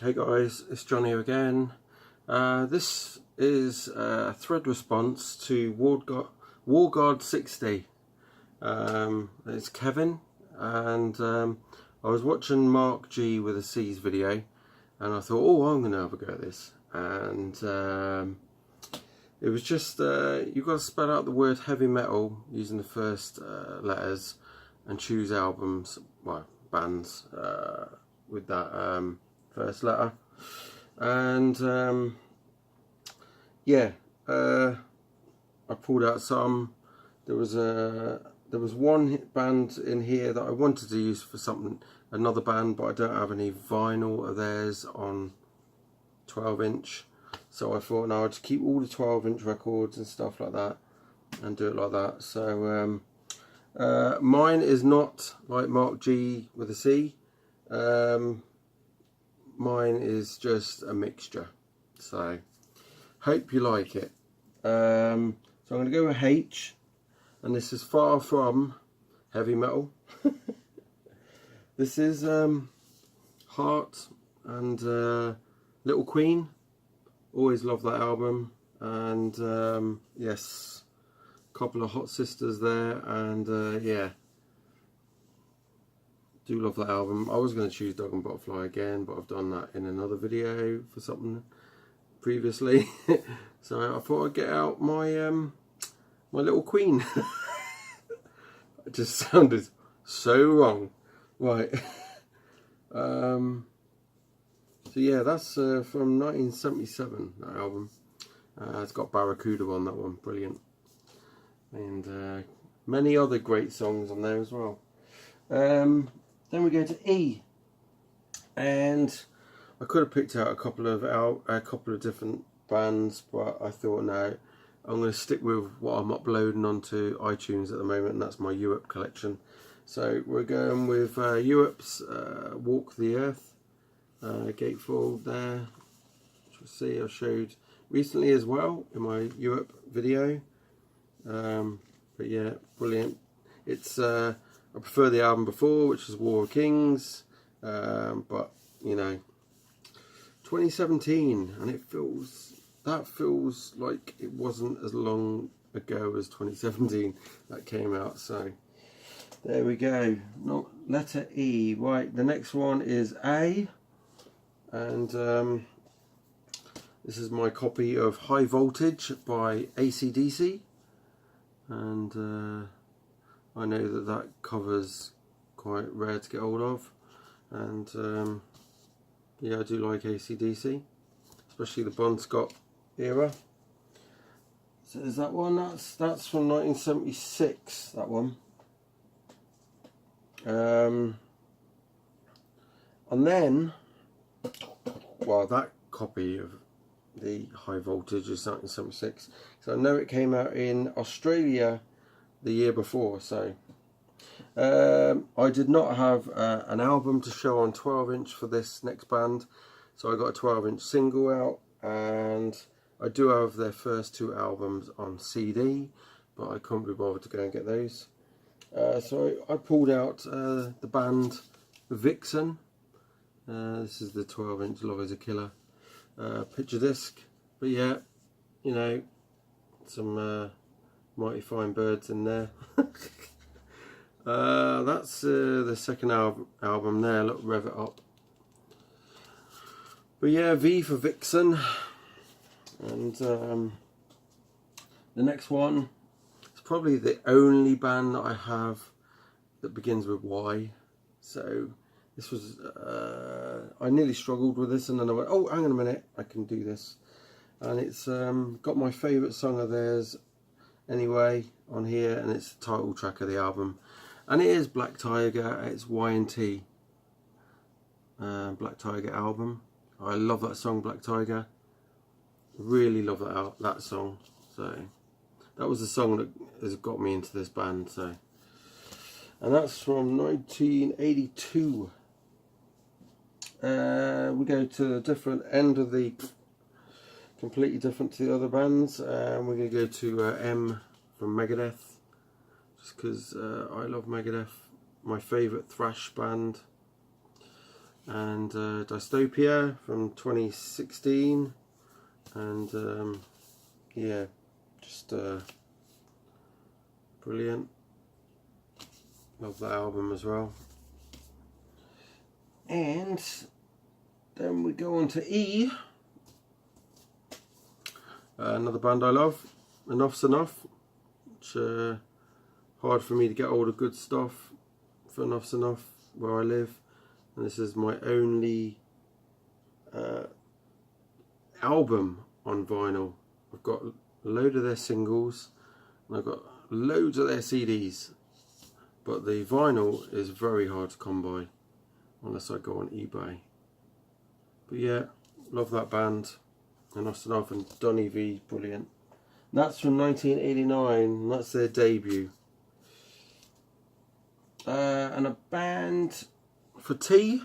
Hey guys, it's Johnny again. This is a thread response to Wargod60. It's Kevin, and I was watching Mark G with a C's video, and I thought, oh, I'm going to have a go at this. And it was just, you've got to spell out the word heavy metal using the first letters and choose albums, well, bands with that first letter. And yeah, I pulled out some. There was one band in here that I wanted to use for something, another band, but I don't have any vinyl of theirs on 12-inch, so I thought, no, I'd just keep all the 12-inch records and stuff like that and do it like that. So mine is not like Mark G with a C. Mine is just a mixture, so hope you like it. So I'm going to go with H, and this is far from heavy metal. This is Heart and Little Queen. Always love that album, and yes, a couple of Hot Sisters there, and yeah, do love that album. I was going to choose Dog and Butterfly again, but I've done that in another video for something previously. So I thought I'd get out my my Little Queen. It just sounded so wrong, right? So yeah, that's from 1977, that album. It's got Barracuda on that one, brilliant, and many other great songs on there as well. Then we go to E, and I could have picked out a couple of different bands, but I thought, no, I'm going to stick with what I'm uploading onto iTunes at the moment, and that's my H.e.a.v.y collection. So we're going with H.e.a.v.y.'s Walk the Earth, gatefold there, which you'll see I showed recently as well in my H.e.a.v.y video. But yeah, brilliant. It's I prefer the album before, which was War of Kings, but you know, 2017, and it feels like it wasn't as long ago as 2017 that came out. So there we go. Not letter E. Right, the next one is A, and this is my copy of High Voltage by AC/DC, and I know that cover's quite rare to get hold of, and yeah, I do like AC/DC, especially the Bon Scott era. So there's that one. That's from 1976. That one. And then, well, that copy of the High Voltage is 1976. So I know it came out in Australia the year before. So I did not have an album to show on 12-inch for this next band, so I got a 12-inch single out, and I do have their first two albums on CD, but I couldn't be bothered to go and get those. So I pulled out the band Vixen. This is the 12-inch Love Is a Killer picture disc, but yeah, you know, some mighty fine birds in there. That's the second album there. Look, rev it up. But yeah, V for Vixen, and the next one is probably the only band that I have that begins with Y. So this was I nearly struggled with this, and then I went, oh, hang on a minute, I can do this, and it's got my favourite song of theirs anyway on here, and it's the title track of the album, and it is Black Tiger. It's Y&T Black Tiger album. I love that song, Black Tiger. Really love that song. So that was the song that has got me into this band. So, and that's from 1982. We go to a different end of the, completely different to the other bands. We're going to go to M from Megadeth, just because I love Megadeth, my favourite thrash band. and Dystopia from 2016, and yeah, just brilliant. Love that album as well. And then we go on to E, another band I love, Enough's Enough, which hard for me to get hold of good stuff for Enough's Enough where I live, and this is my only album on vinyl. I've got a load of their singles and I've got loads of their CDs, but the vinyl is very hard to come by unless I go on eBay. But yeah, love that band, Enough's Enough, and Donny V, brilliant. And that's from 1989, and that's their debut. And a band for tea,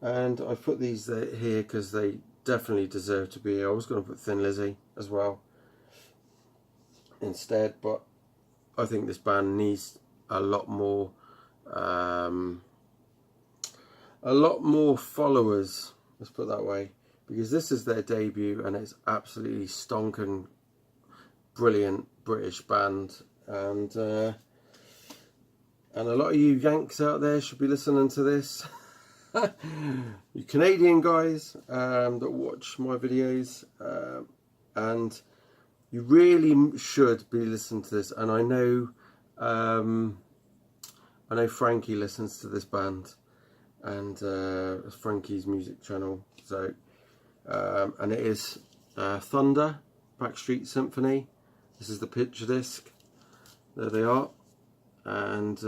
and I put these here because they definitely deserve to be here. I was going to put Thin Lizzy as well instead, but I think this band needs a lot more followers, let's put it that way, because this is their debut and it's absolutely stonking brilliant British band, and a lot of you Yanks out there should be listening to this. You Canadian guys that watch my videos, and you really should be listening to this. And I know Frankie listens to this band, and it's Frankie's music channel. So and it is Thunder, Backstreet Symphony. This is the picture disc. There they are. And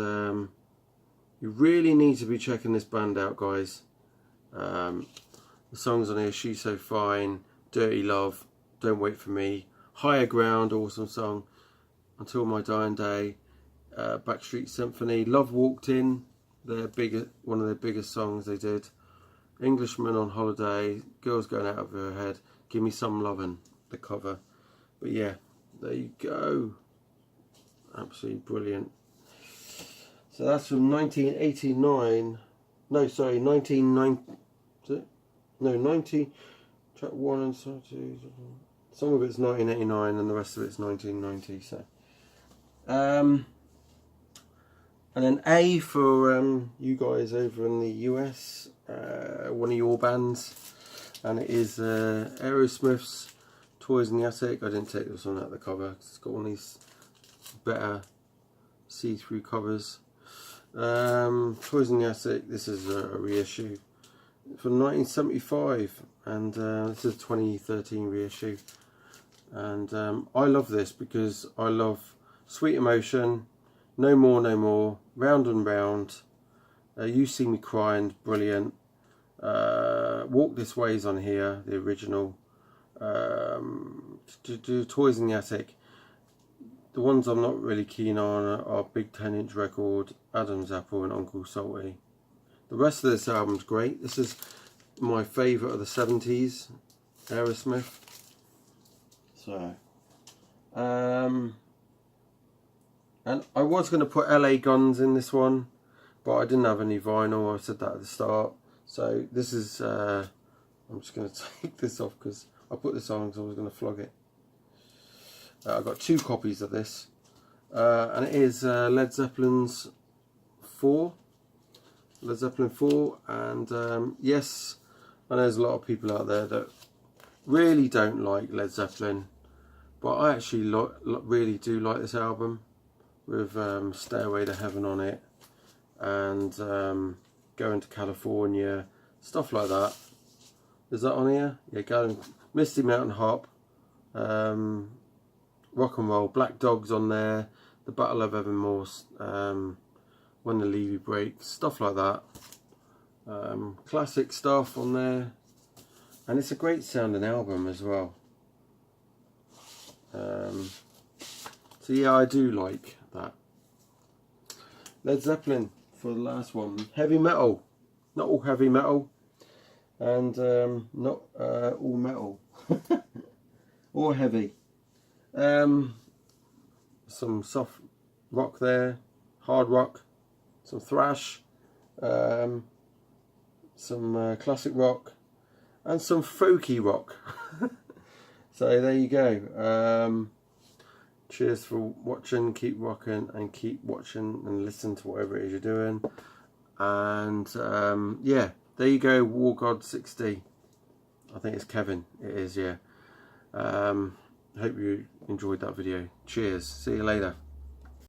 you really need to be checking this band out, guys. The songs on here: She's So Fine, Dirty Love, Don't Wait For Me, Higher Ground, awesome song, Until My Dying Day, Backstreet Symphony, Love Walked In, one of their biggest songs they did, Englishman on Holiday, Girls Going Out of Her Head, Give Me Some Lovin', the cover. But yeah, there you go, absolutely brilliant. So that's from 1989. No, sorry, 1990. No, 90. Track 1 and 2. Some of it's 1989 and the rest of it's 1990. So, and then A for you guys over in the US, one of your bands, and it is Aerosmith's Toys in the Attic. I didn't take this one out of the cover because it's got one of these better see-through covers. Toys in the Attic, this is a reissue from 1975, and this is a 2013 reissue, and I love this because I love Sweet Emotion, No More, No More, Round and Round, You See Me Crying, brilliant, Walk This Way's on here, the original, Toys in the Attic. The ones I'm not really keen on are Big 10-inch Record, Adam's Apple and Uncle Salty. The rest of this album's great. This is my favourite of the 70s, Aerosmith. So, and I was going to put LA Guns in this one, but I didn't have any vinyl. I said that at the start. So this is, I'm just going to take this off because I put this on because I was going to flog it. I've got 2 copies of this, and it is Led Zeppelin 4, and yes, I know there's a lot of people out there that really don't like Led Zeppelin, but I actually really do like this album, with Stairway to Heaven on it, and Going to California, stuff like that. Is that on here? Yeah, Misty Mountain Hop, Rock and Roll, Black Dog's on there, The Battle of Evermore, When the Levee Breaks, stuff like that. Classic stuff on there, and it's a great sounding album as well. So yeah, I do like that. Led Zeppelin for the last one. Heavy metal, not all heavy metal, and not all metal or heavy. Some soft rock there, hard rock, some thrash, some classic rock, and some folky rock. So there you go. Cheers for watching. Keep rocking and keep watching and listen to whatever it is you're doing. And yeah, there you go. Wargod60. I think it's Kevin. It is, yeah. Hope you enjoyed that video. Cheers. See you later.